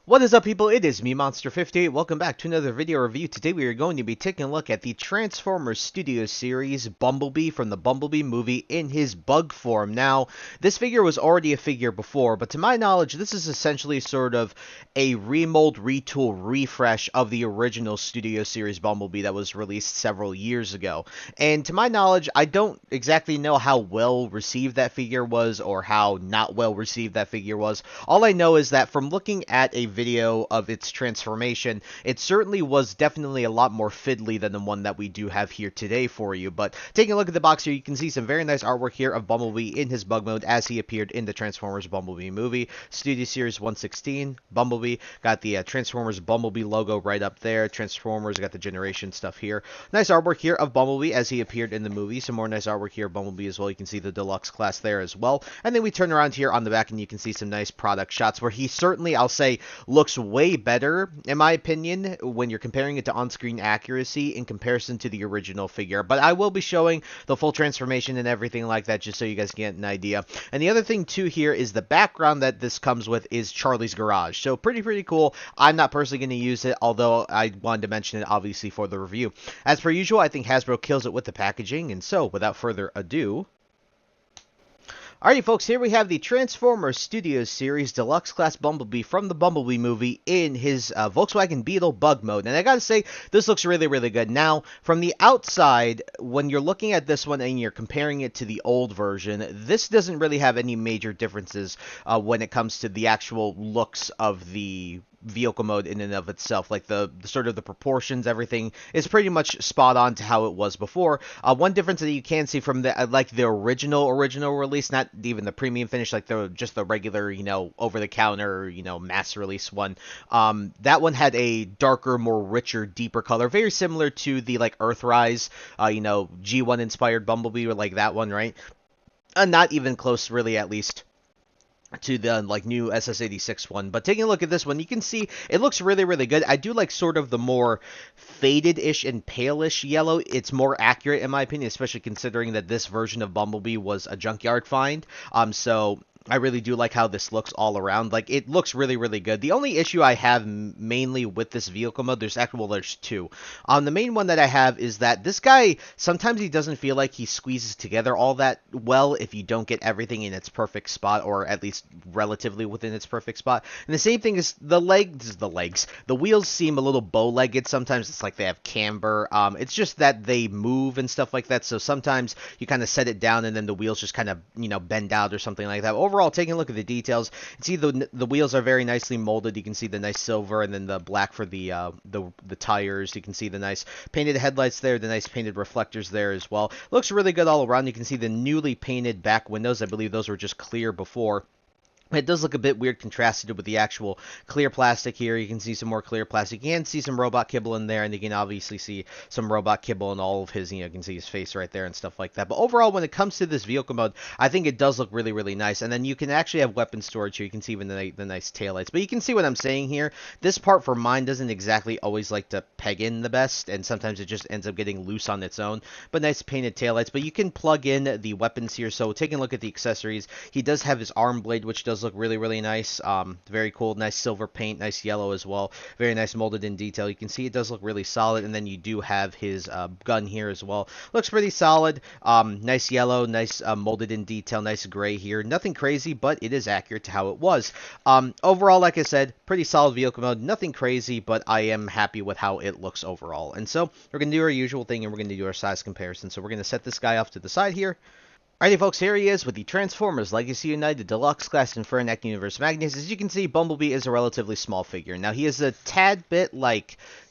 What is up, people? It is me, Monster58. Welcome back to another video review. Today we are going to be taking a look at the Transformers Studio series Bumblebee from the Bumblebee movie in his bug form. Now, this figure was already a figure before, but to my knowledge, this is essentially sort of a remold, retool, refresh of the original Studio series Bumblebee that was released several years ago. And to my knowledge, I don't exactly know how well received that figure was or how not well received that figure was. All I know is that from looking at a video of its transformation, it certainly was definitely a lot more fiddly than the one that we do have here today for you. But taking a look at the box here, you can see some very nice artwork here of Bumblebee in his bug mode as he appeared in the Transformers Bumblebee movie. Studio Series 116, Bumblebee. Got the Transformers Bumblebee logo right up there. Transformers, got the Generation stuff here. Nice artwork here of Bumblebee as he appeared in the movie. Some more nice artwork here of Bumblebee as well. You can see the Deluxe class there as well. And then we turn around here on the back and you can see some nice product shots where he certainly, I'll say, looks way better, in my opinion, when you're comparing it to on-screen accuracy in comparison to the original figure. But I will be showing the full transformation and everything like that just so you guys get an idea. And the other thing, too, here is the background that this comes with is Charlie's Garage. So pretty cool. I'm not personally going to use it, although I wanted to mention it, obviously, for the review. As per usual, I think Hasbro kills it with the packaging. And so, without further ado... Alrighty, folks, here we have the Transformers Studios series Deluxe Class Bumblebee from the Bumblebee movie in his Volkswagen Beetle bug mode. And I gotta say, this looks really good. Now, from the outside, when you're looking at this one and you're comparing it to the old version, this doesn't really have any major differences when it comes to the actual looks of the vehicle mode in and of itself. Like the sort of the proportions, everything is pretty much spot on to how it was before. One difference that you can see from the like the original release, not even the premium finish, like just the regular, over the counter, mass release one. That one had a darker, more richer, deeper color, very similar to the like Earthrise, G1 inspired Bumblebee, or like that one, right? Not even close, really, at least, to the like new SS86 one. But taking a look at this one, you can see it looks really good. I do like sort of the more faded-ish and pale-ish yellow. It's more accurate in my opinion, especially considering that this version of Bumblebee was a junkyard find. So I really do like how this looks all around. Like, it looks really good. The only issue I have mainly with this vehicle mode, there's two. The main one that I have is that this guy, sometimes he doesn't feel like he squeezes together all that well if you don't get everything in its perfect spot, or at least relatively within its perfect spot. And the same thing is the legs. The wheels seem a little bow-legged. Sometimes it's like they have camber. It's just that they move and stuff like that, so sometimes you kind of set it down and then the wheels just kind of, bend out or something like that. Overall, taking a look at the details, you see the wheels are very nicely molded. You can see the nice silver and then the black for the tires. You can see the nice painted headlights there, the nice painted reflectors there as well. Looks really good all around. You can see the newly painted back windows. I believe those were just clear before. It does look a bit weird contrasted with the actual clear plastic here. You can see some more clear plastic. You can see some robot kibble in there, and you can obviously see some robot kibble in all of his, you can see his face right there and stuff like that. But overall, when it comes to this vehicle mode, I think it does look really nice. And then you can actually have weapon storage here. You can see even the nice taillights. But you can see what I'm saying here. This part for mine doesn't exactly always like to peg in the best, and sometimes it just ends up getting loose on its own. But nice painted taillights. But you can plug in the weapons here. So taking a look at the accessories, he does have his arm blade, which does look really nice. Very cool. Nice silver paint, nice yellow as well. Very nice molded in detail. You can see it does look really solid. And then you do have his gun here as well. Looks pretty solid. Nice yellow, nice molded in detail, nice gray here. Nothing crazy, but it is accurate to how it was. Overall, like I said, pretty solid vehicle mode. Nothing crazy, but I am happy with how it looks overall. And so we're going to do our usual thing, and we're going to do our size comparison. So we're going to set this guy off to the side here. Alrighty, folks, here he is with the Transformers Legacy United Deluxe Class Infernac Universe Magnus. As you can see, Bumblebee is a relatively small figure. Now, he is a tad bit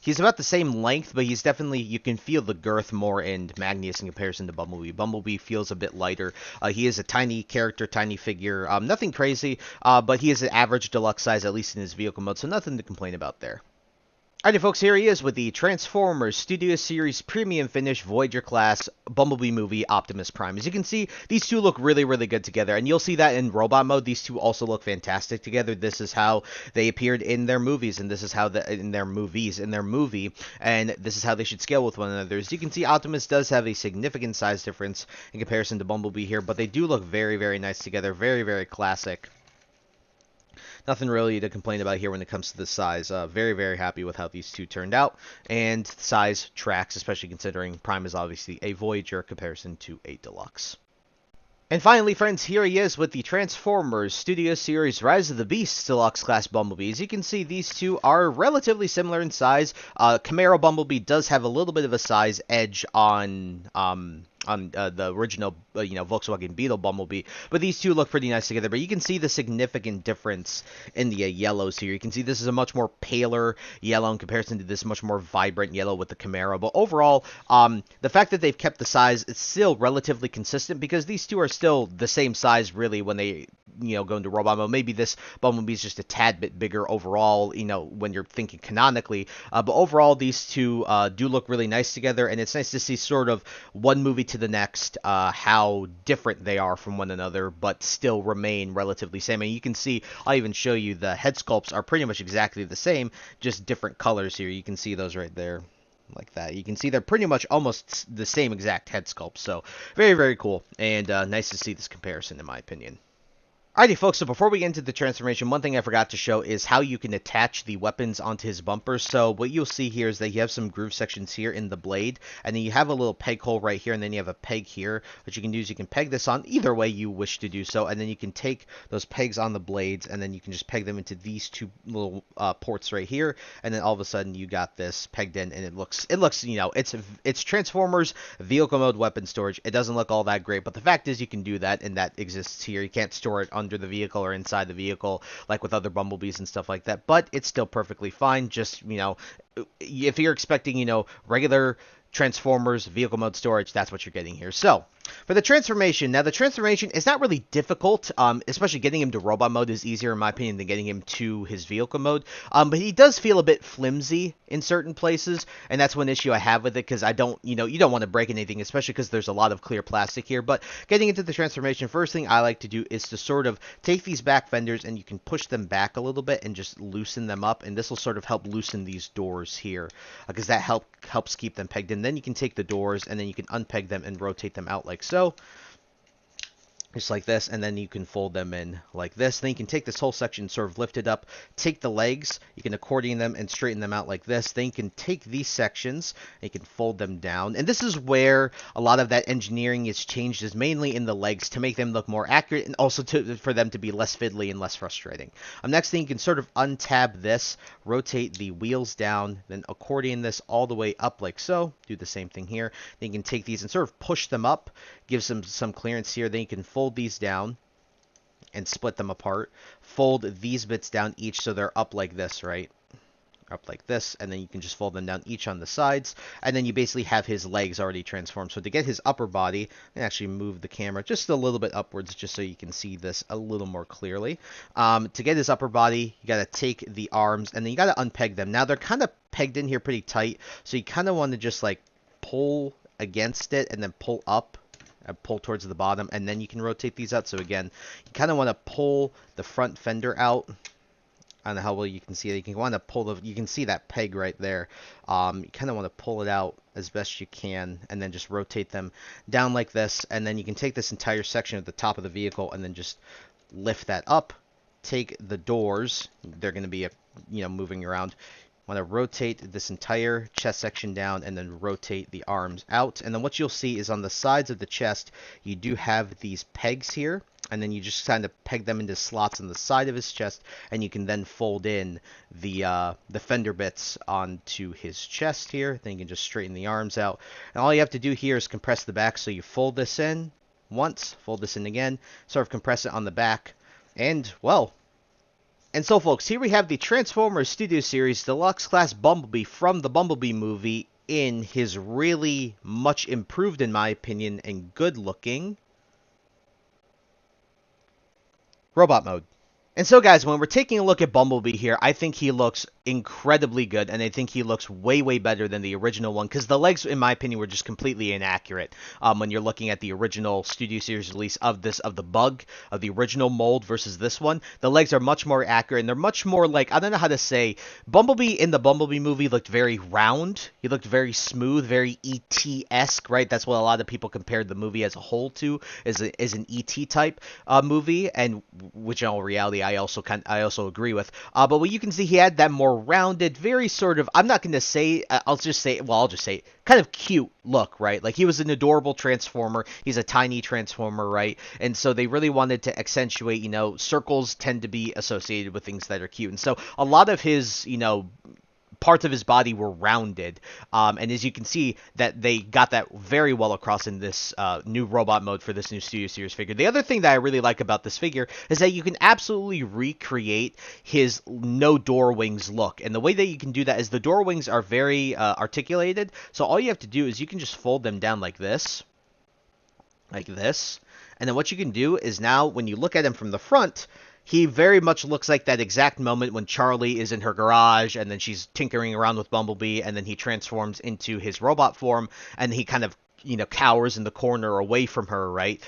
he's about the same length, but he's definitely, you can feel the girth more in Magnus in comparison to Bumblebee. Bumblebee feels a bit lighter. He is a tiny character, tiny figure. Nothing crazy, but he is an average deluxe size, at least in his vehicle mode, so nothing to complain about there. Alrighty, folks, here he is with the Transformers Studio Series Premium Finish Voyager Class Bumblebee Movie Optimus Prime. As you can see, these two look really good together, and you'll see that in robot mode. These two also look fantastic together. This is how they appeared in their movies, and this is how in their movie, and this is how they should scale with one another. As you can see, Optimus does have a significant size difference in comparison to Bumblebee here, but they do look very nice together. Very classic. Nothing really to complain about here when it comes to the size. Very, very happy with how these two turned out. And size tracks, especially considering Prime is obviously a Voyager comparison to a Deluxe. And finally, friends, here he is with the Transformers Studio Series Rise of the Beasts Deluxe Class Bumblebee. As you can see, these two are relatively similar in size. Camaro Bumblebee does have a little bit of a size edge on the original, Volkswagen Beetle Bumblebee, but these two look pretty nice together. But you can see the significant difference in the yellows here. You can see this is a much more paler yellow in comparison to this much more vibrant yellow with the Camaro. But overall, the fact that they've kept the size is still relatively consistent because these two are still the same size really when they go into robot mode. Maybe this Bumblebee is just a tad bit bigger overall, when you're thinking canonically. But overall, these two do look really nice together, and it's nice to see sort of one movie to the next how different they are from one another, but still remain relatively same. And you can see, I'll even show you, the head sculpts are pretty much exactly the same, just different colors here. You can see those right there. Like that. You can see they're pretty much almost the same exact head sculpt. So very, very cool, and nice to see this comparison in my opinion. Alrighty, folks, so before we get into the transformation, one thing I forgot to show is how you can attach the weapons onto his bumpers. So what you'll see here is that you have some groove sections here in the blade, and then you have a little peg hole right here, and then you have a peg here. What you can do is you can peg this on either way you wish to do so, and then you can take those pegs on the blades, and then you can just peg them into these two little ports right here, and then all of a sudden you got this pegged in, and it looks, it's Transformers vehicle mode weapon storage. It doesn't look all that great, but the fact is you can do that, and that exists here. You can't store it under the vehicle or inside the vehicle like with other Bumblebees and stuff like that, but it's still perfectly fine. Just, if you're expecting, regular Transformers vehicle mode storage, that's what you're getting here. So for the transformation, now the transformation is not really difficult, especially getting him to robot mode is easier in my opinion than getting him to his vehicle mode, but he does feel a bit flimsy in certain places, and that's one issue I have with it, because I don't, you don't want to break anything, especially because there's a lot of clear plastic here. But getting into the transformation, first thing I like to do is to sort of take these back fenders, and you can push them back a little bit and just loosen them up, and this will sort of help loosen these doors here, because that helps keep them pegged in. Then you can take the doors, and then you can unpeg them and rotate them out like so, just like this, and then you can fold them in like this. Then you can take this whole section, sort of lift it up, take the legs, you can accordion them and straighten them out like this. Then you can take these sections and you can fold them down, and this is where a lot of that engineering is changed, is mainly in the legs to make them look more accurate, and also for them to be less fiddly and less frustrating. Next thing, you can sort of untab this, rotate the wheels down, then accordion this all the way up like so. Do the same thing here. Then you can take these and sort of push them up, give some clearance here. Then you can fold these down and split them apart. Fold these bits down each so they're up like this, right? Up like this, and then you can just fold them down each on the sides, and then you basically have his legs already transformed. So to get his upper body, and actually move the camera just a little bit upwards just so you can see this a little more clearly. To get his upper body, you got to take the arms, and then you got to unpeg them. Now they're kind of pegged in here pretty tight, so you kind of want to just like pull against it and then pull up and pull towards the bottom, and then you can rotate these out. So again, you kind of want to pull the front fender out. I don't know how well you can see it. You can want to pull you can see that peg right there. You kind of want to pull it out as best you can, and then just rotate them down like this, and then you can take this entire section at the top of the vehicle and then just lift that up. Take the doors, they're going to be moving around. Want to rotate this entire chest section down, and then rotate the arms out. And then what you'll see is on the sides of the chest, you do have these pegs here, and then you just kind of peg them into slots on the side of his chest, and you can then fold in the fender bits onto his chest here. Then you can just straighten the arms out, and all you have to do here is compress the back. So you fold this in once, fold this in again, sort of compress it on the back, and well. And so, folks, here we have the Transformers Studio Series Deluxe Class Bumblebee from the Bumblebee movie in his really much improved, in my opinion, and good-looking robot mode. And so, guys, when we're taking a look at Bumblebee here, I think he looks incredibly good, and I think he looks way, way better than the original one, because the legs, in my opinion, were just completely inaccurate. When you're looking at the original Studio Series release of the Bug, of the original mold versus this one, the legs are much more accurate, and they're much more like, I don't know how to say, Bumblebee in the Bumblebee movie looked very round. He looked very smooth, very E.T.-esque, right? That's what a lot of people compared the movie as a whole to, is an E.T. type movie, and which in all reality I also agree with. But what you can see, he had that more rounded, very sort of, I'm not going to say, I'll just say kind of cute look, right? Like, he was an adorable Transformer. He's a tiny Transformer, right? And so they really wanted to accentuate, circles tend to be associated with things that are cute. And so a lot of his, parts of his body were rounded, and as you can see, that they got that very well across in this new robot mode for this new Studio Series figure. The other thing that I really like about this figure is that you can absolutely recreate his no door wings look, and the way that you can do that is the door wings are very articulated, so all you have to do is you can just fold them down like this, and then what you can do is now when you look at him from the front, he very much looks like that exact moment when Charlie is in her garage and then she's tinkering around with Bumblebee, and then he transforms into his robot form and he kind of cowers in the corner away from her, right?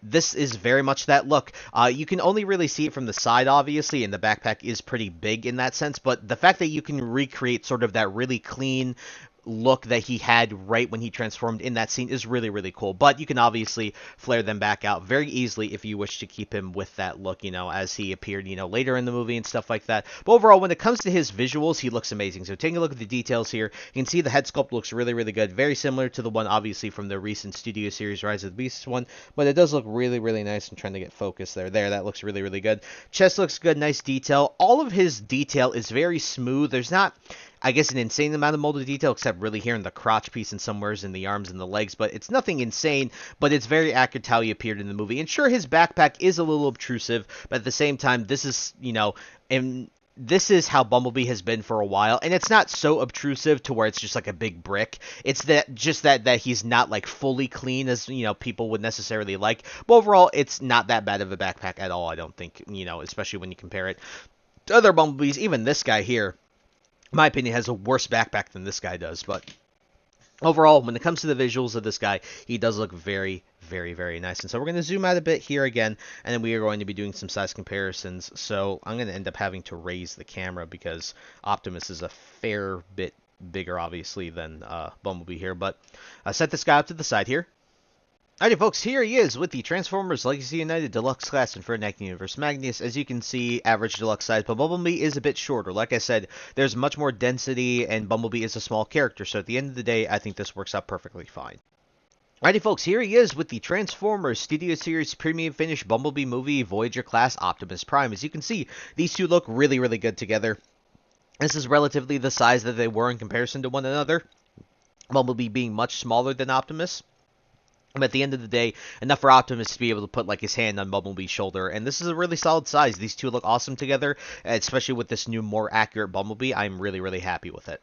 This is very much that look. You can only really see it from the side, obviously, and the backpack is pretty big in that sense, but the fact that you can recreate sort of that really clean look that he had right when he transformed in that scene is really, really cool. But you can obviously flare them back out very easily if you wish to keep him with that look, as he appeared, later in the movie and stuff like that. But overall, when it comes to his visuals, he looks amazing. So taking a look at the details here, you can see the head sculpt looks really, really good. Very similar to the one, obviously, from the recent Studio Series Rise of the Beasts one, but it does look really, really nice. I'm trying to get focus there. That looks really, really good. Chest looks good, nice detail. All of his detail is very smooth. There's not, I guess, an insane amount of molded detail, except really here in the crotch piece and somewheres in the arms and the legs, but it's nothing insane, but it's very accurate how he appeared in the movie. And sure, his backpack is a little obtrusive, but at the same time, this is, and this is how Bumblebee has been for a while, and it's not so obtrusive to where it's just like a big brick. It's that he's not like fully clean as, people would necessarily like, but overall, it's not that bad of a backpack at all, I don't think, especially when you compare it to other Bumblebees. Even this guy here, my opinion, has a worse backpack than this guy does. But overall, when it comes to the visuals of this guy, he does look very, very, very nice. And so we're going to zoom out a bit here again, and then we are going to be doing some size comparisons. So I'm going to end up having to raise the camera because Optimus is a fair bit bigger, obviously, than Bumblebee here. But I set this guy up to the side here. Alrighty, folks, here he is with the Transformers Legacy United Deluxe class in Infinite Universe Magnus. As you can see, average deluxe size, but Bumblebee is a bit shorter. Like I said, there's much more density, and Bumblebee is a small character, so at the end of the day, I think this works out perfectly fine. Alrighty, folks, here he is with the Transformers Studio Series Premium Finish Bumblebee Movie Voyager class Optimus Prime. As you can see, these two look really, really good together. This is relatively the size that they were in comparison to one another, Bumblebee being much smaller than Optimus. But at the end of the day, enough for Optimus to be able to put like his hand on Bumblebee's shoulder. And this is a really solid size. These two look awesome together, especially with this new, more accurate Bumblebee. I'm really, really happy with it.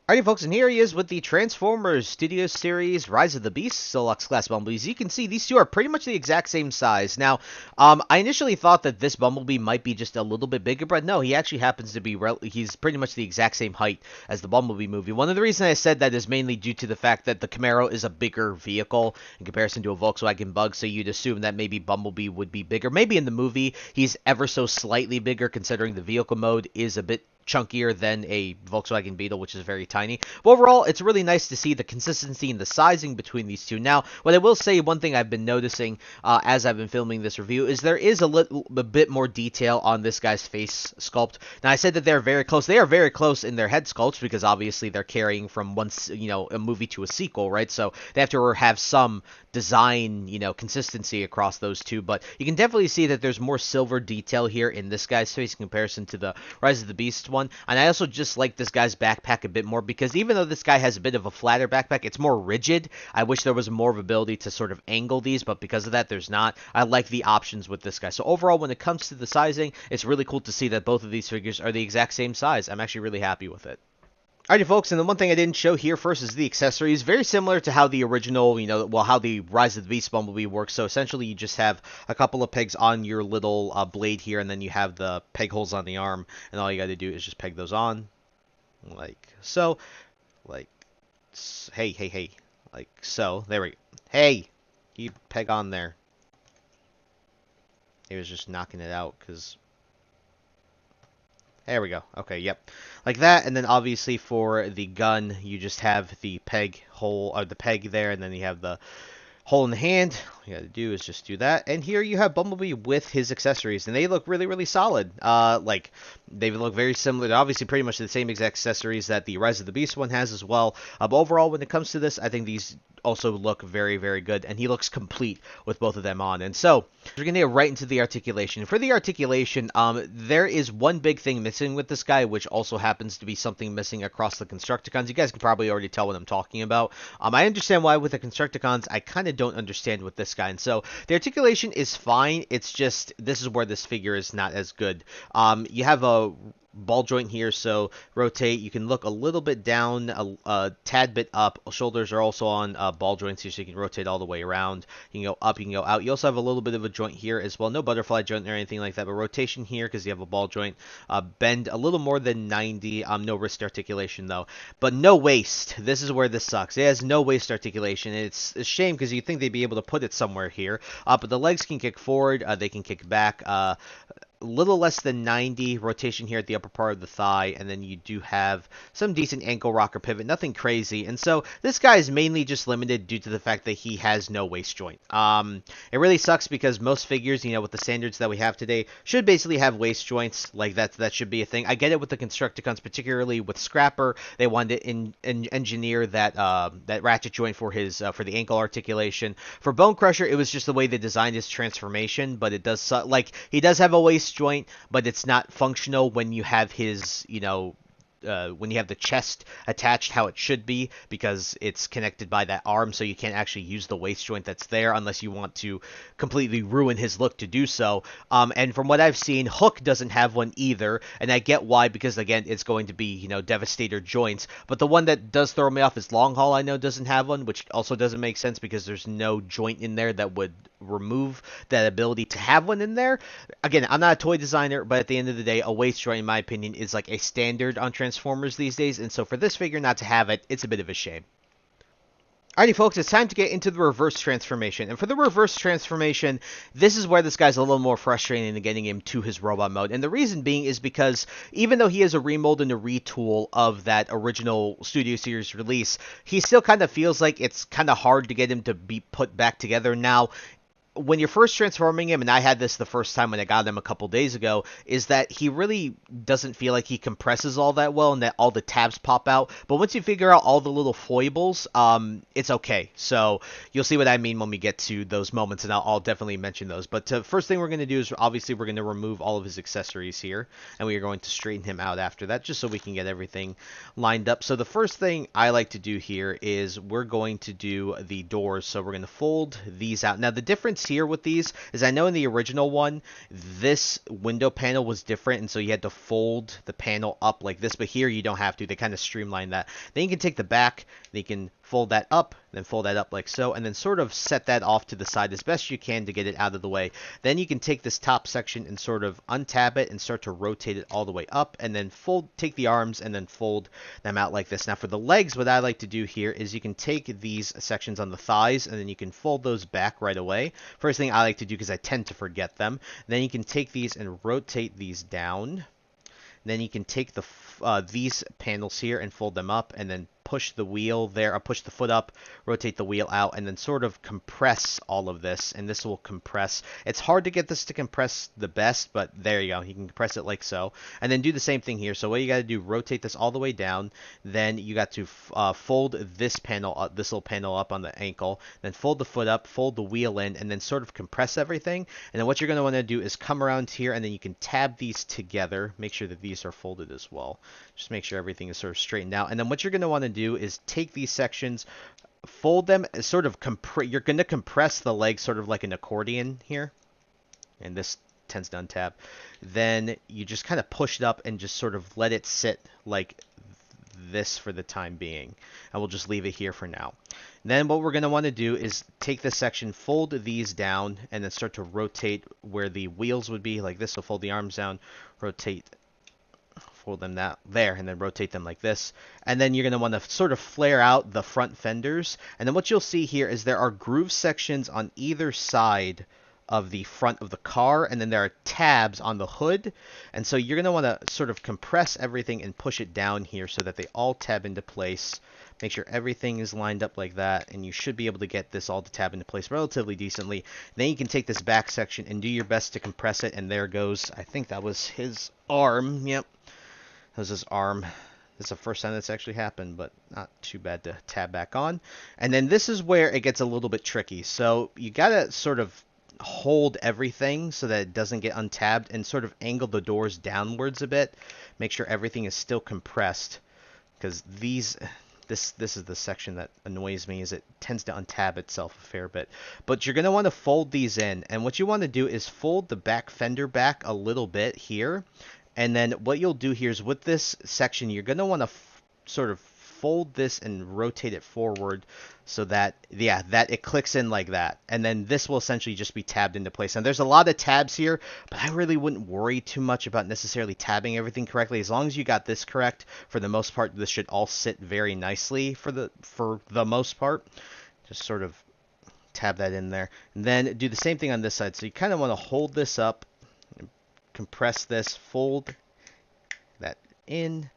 Alrighty, folks, and here he is with the Transformers Studio Series Rise of the Beasts Deluxe Class Bumblebees. You can see these two are pretty much the exact same size. Now, I initially thought that this Bumblebee might be just a little bit bigger, but no, he actually happens to be, he's pretty much the exact same height as the Bumblebee movie. One of the reasons I said that is mainly due to the fact that the Camaro is a bigger vehicle in comparison to a Volkswagen Bug, so you'd assume that maybe Bumblebee would be bigger. Maybe in the movie, he's ever so slightly bigger, considering the vehicle mode is a bit chunkier than a Volkswagen Beetle, which is very tiny. But overall, it's really nice to see the consistency and the sizing between these two. Now, what I will say, one thing I've been noticing as I've been filming this review is there is a bit more detail on this guy's face sculpt. Now, I said that they're very close. They are very close in their head sculpts because obviously they're carrying from one, a movie to a sequel, right? So they have to have some design, consistency across those two. But you can definitely see that there's more silver detail here in this guy's face in comparison to the Rise of the Beast one. And I also just like this guy's backpack a bit more because even though this guy has a bit of a flatter backpack, it's more rigid. I wish there was more of ability to sort of angle these, but because of that, there's not. I like the options with this guy. So overall, when it comes to the sizing, it's really cool to see that both of these figures are the exact same size. I'm actually really happy with it. Alrighty, folks, and the one thing I didn't show here first is the accessories. Very similar to how the original, well, how the Rise of the Beast Bumblebee works. So essentially, you just have a couple of pegs on your little blade here, and then you have the peg holes on the arm, and all you got to do is just peg those on, like so, like, hey, hey, hey, like so. There we go. Hey, you peg on there. He was just knocking it out because. There we go. Okay, yep. Like that, and then obviously for the gun, you just have the peg hole, or the peg there, and then you have the hole in the hand. All you gotta do is just do that. And here you have Bumblebee with his accessories, and they look really, really solid. Like, they look very similar. They're obviously pretty much the same exact accessories that the Rise of the Beast one has as well. But overall, when it comes to this, I think these also look very, very good, and he looks complete with both of them on. And so, we're going to get right into the articulation. For the articulation, there is one big thing missing with this guy, which also happens to be something missing across the Constructicons. You guys can probably already tell what I'm talking about. I understand why with the Constructicons, I kind of don't understand with this guy. And so, the articulation is fine, it's just, this is where this figure is not as good. You have a ball joint here, so rotate. You can look a little bit down, a tad bit up. Shoulders are also on ball joints here, so you can rotate all the way around. You can go up, you can go out. You also have a little bit of a joint here as well. No butterfly joint or anything like that, but rotation here because you have a ball joint. Bend a little more than 90. No wrist articulation though, but no waist. This is where this sucks. It has no waist articulation. It's a shame because you think they'd be able to put it somewhere here. But the legs can kick forward. They can kick back. Little less than 90 rotation here at the upper part of the thigh, and then you do have some decent ankle rocker pivot, nothing crazy. And so this guy is mainly just limited due to the fact that he has no waist joint. It really sucks because most figures, with the standards that we have today, should basically have waist joints. Like that should be a thing. I get it with the Constructicons, particularly with Scrapper. They wanted to engineer that that ratchet joint for his for the ankle articulation. For Bone Crusher, it was just the way they designed his transformation, but it does like he does have a waist joint, but it's not functional when you have his, when you have the chest attached how it should be, because it's connected by that arm, so you can't actually use the waist joint that's there unless you want to completely ruin his look to do so. And from what I've seen, Hook doesn't have one either, and I get why, because again, it's going to be, Devastator joints. But the one that does throw me off is Long Haul, I know, doesn't have one, which also doesn't make sense because there's no joint in there that would remove that ability to have one in there. Again, I'm not a toy designer, but at the end of the day, a waist joint, in my opinion, is like a standard on Transformers these days, and so for this figure not to have it, it's a bit of a shame. Alrighty, folks, it's time to get into the reverse transformation. And for the reverse transformation, this is where this guy's a little more frustrating than getting him to his robot mode. And the reason being is because even though he is a remold and a retool of that original Studio Series release, he still kind of feels like it's kind of hard to get him to be put back together now. When you're first transforming him, and I had this the first time when I got him a couple days ago, is that he really doesn't feel like he compresses all that well and that all the tabs pop out. But once you figure out all the little foibles, it's okay. So you'll see what I mean when we get to those moments, and I'll definitely mention those. But first thing we're going to do is obviously we're going to remove all of his accessories here, and we are going to straighten him out after that, just so we can get everything lined up. So the first thing I like to do here is we're going to do the doors. So we're going to fold these out. Now the difference here with these is I know in the original one this window panel was different, and so you had to fold the panel up like this, but here you don't have to. They kind of streamline that. Then you can take the back, then you can fold that up, then fold that up like so, and then sort of set that off to the side as best you can to get it out of the way. Then you can take this top section and sort of untab it and start to rotate it all the way up, and then take the arms and then fold them out like this. Now for the legs, what I like to do here is you can take these sections on the thighs and then you can fold those back right away. First thing I like to do, because I tend to forget them, then you can take these and rotate these down. Then you can take these panels here and fold them up, and then push the wheel there, or push the foot up, rotate the wheel out, and then sort of compress all of this, and this will compress. It's hard to get this to compress the best, but there you go. You can compress it like so, and then do the same thing here. So what you got to do, rotate this all the way down, then you got to fold this panel, this little panel up on the ankle, then fold the foot up, fold the wheel in, and then sort of compress everything. And then what you're going to want to do is come around here, and then you can tab these together. Make sure that these are folded as well. Just make sure everything is sort of straightened out. And then what you're going to want to do is take these sections, fold them, sort of you're going to compress the leg sort of like an accordion here, and this tends to untab. Then you just kind of push it up and just sort of let it sit like this for the time being. And we'll just leave it here for now. Then what we're going to want to do is take this section, fold these down, and then start to rotate where the wheels would be, like this. So fold the arms down, rotate, fold them that there, and then rotate them like this. And then you're going to want to sort of flare out the front fenders. And then what you'll see here is there are groove sections on either side of the front of the car, and then there are tabs on the hood. And so you're going to want to sort of compress everything and push it down here so that they all tab into place. Make sure everything is lined up like that, and you should be able to get this all to tab into place relatively decently. Then you can take this back section and do your best to compress it, and there goes, I think that was his arm. Yep, that was his arm. This is the first time that's actually happened, but not too bad to tab back on. And then this is where it gets a little bit tricky. So you gotta sort of hold everything so that it doesn't get untabbed, and sort of angle the doors downwards a bit. Make sure everything is still compressed, because this is the section that annoys me, is it tends to untab itself a fair bit. But you're going to want to fold these in, and what you want to do is fold the back fender back a little bit here. And then what you'll do here is with this section, you're going to want to sort of fold this and rotate it forward so that, yeah, that it clicks in like that. And then this will essentially just be tabbed into place. And there's a lot of tabs here, but I really wouldn't worry too much about necessarily tabbing everything correctly. As long as you got this correct, for the most part, this should all sit very nicely for the most part. Just sort of tab that in there. And then do the same thing on this side. So you kind of want to hold this up, compress this, fold that in,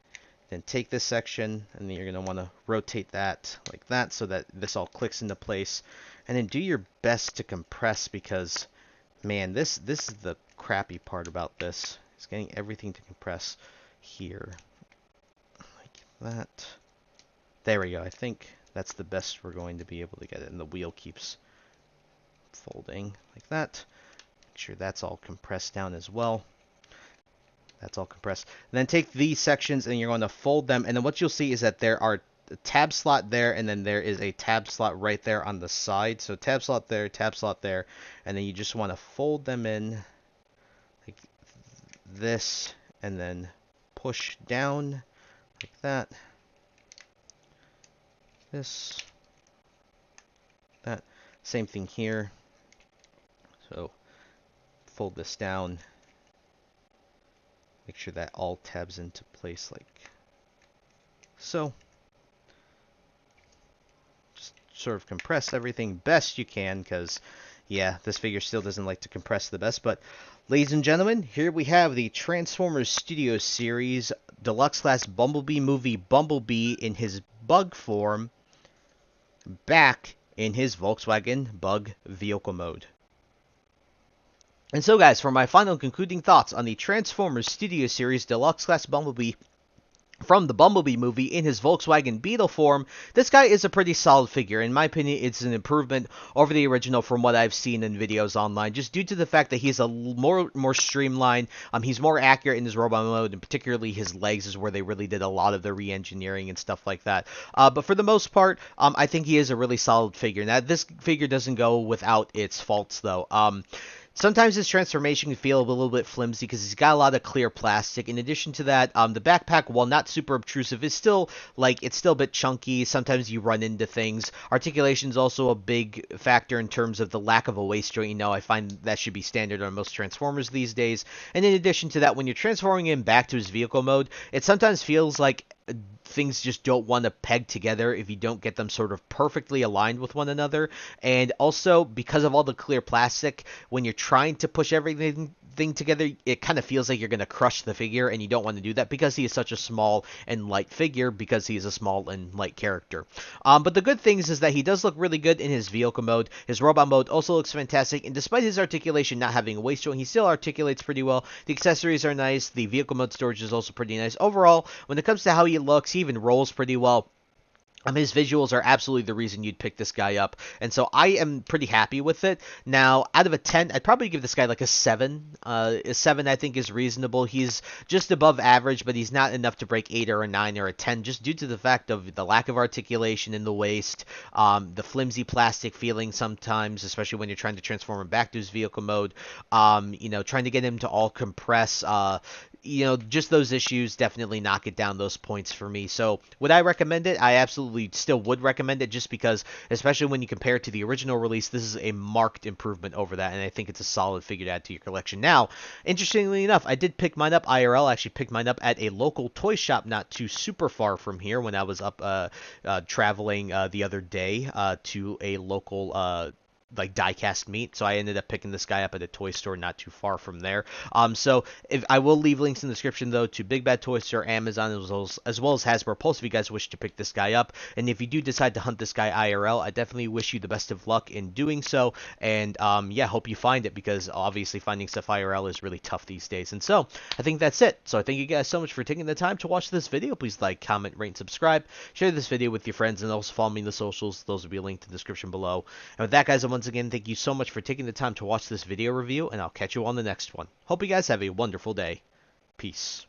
then take this section, and then you're going to want to rotate that like that so that this all clicks into place. And then do your best to compress, because, man, this is the crappy part about this. It's getting everything to compress here. Like that. There we go. I think that's the best we're going to be able to get it. And the wheel keeps folding like that. Make sure that's all compressed down as well. That's all compressed. And then take these sections and you're going to fold them. And then what you'll see is that there are a tab slot there, and then there is a tab slot right there on the side. So tab slot there, and then you just want to fold them in like this, and then push down like that. This, that. Same thing here. So fold this down. Make sure that all tabs into place like so. Just sort of compress everything best you can, because, yeah, this figure still doesn't like to compress the best. But, ladies and gentlemen, here we have the Transformers Studio Series Deluxe Class Bumblebee movie Bumblebee in his bug form, back in his Volkswagen Bug vehicle mode. And so, guys, for my final concluding thoughts on the Transformers Studio Series Deluxe Class Bumblebee from the Bumblebee movie in his Volkswagen Beetle form, this guy is a pretty solid figure. In my opinion, it's an improvement over the original from what I've seen in videos online, just due to the fact that he's a more streamlined. He's more accurate in his robot mode, and particularly his legs is where they really did a lot of the re-engineering and stuff like that. But for the most part, I think he is a really solid figure. Now, this figure doesn't go without its faults, though. Sometimes his transformation can feel a little bit flimsy because he's got a lot of clear plastic. In addition to that, the backpack, while not super obtrusive, is still it's still a bit chunky. Sometimes you run into things. Articulation is also a big factor in terms of the lack of a waist joint. I find that should be standard on most Transformers these days. And in addition to that, when you're transforming him back to his vehicle mode, it sometimes feels like things just don't want to peg together if you don't get them sort of perfectly aligned with one another. And also, because of all the clear plastic, when you're trying to push everything together, it kind of feels like you're going to crush the figure, and you don't want to do that because he is such a small and light figure, because he is a small and light character. But the good thing is that he does look really good in his vehicle mode. His robot mode also looks fantastic, and despite his articulation not having a waist joint, he still articulates pretty well. The accessories are nice. The vehicle mode storage is also pretty nice. Overall, when it comes to how he looks, he even rolls pretty well. His visuals are absolutely the reason you'd pick this guy up, and so I am pretty happy with it. Now, out of a 10, I'd probably give this guy like a 7. A 7, I think, is reasonable. He's just above average, but he's not enough to break 8 or a 9 or a 10, just due to the fact of the lack of articulation in the waist, the flimsy plastic feeling sometimes, especially when you're trying to transform him back to his vehicle mode, trying to get him to all compress, just those issues definitely knock it down those points for me. So would I recommend it? I absolutely still would recommend it, just because, especially when you compare it to the original release, this is a marked improvement over that, and I think it's a solid figure to add to your collection. Now, interestingly enough, I did pick mine up IRL. I actually picked mine up at a local toy shop not too super far from here when I was up traveling the other day to a local like diecast meet. So I ended up picking this guy up at a toy store not too far from there. So if I will leave links in the description though to Big Bad Toy Store, Amazon, as well as Hasbro Pulse if you guys wish to pick this guy up. And if you do decide to hunt this guy IRL, I definitely wish you the best of luck in doing so. And yeah, hope you find it, because obviously finding stuff IRL is really tough these days. And so I think that's it. So I thank you guys so much for taking the time to watch this video. Please like, comment, rate, and subscribe. Share this video with your friends, and also follow me in the socials. Those will be linked in the description below. And with that, guys, once again, thank you so much for taking the time to watch this video review, and I'll catch you on the next one. Hope you guys have a wonderful day. Peace.